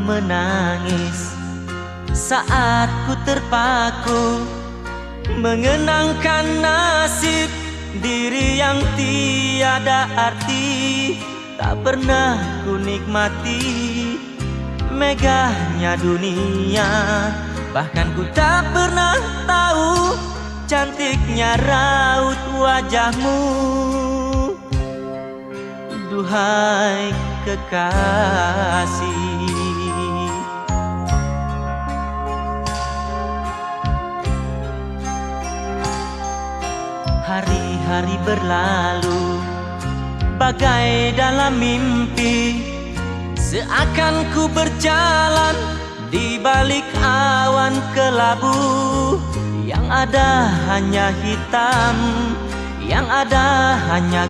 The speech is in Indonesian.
menangis saat ku terpaku mengenangkan nasib diri yang tiada arti. Tak pernah ku nikmati megahnya dunia, bahkan ku tak pernah tahu cantiknya raut wajahmu. Duhai kekasih, hari-hari berlalu bagai dalam mimpi, seakan ku berjalan di balik awan kelabu. Yang ada hanya hitam, yang ada hanya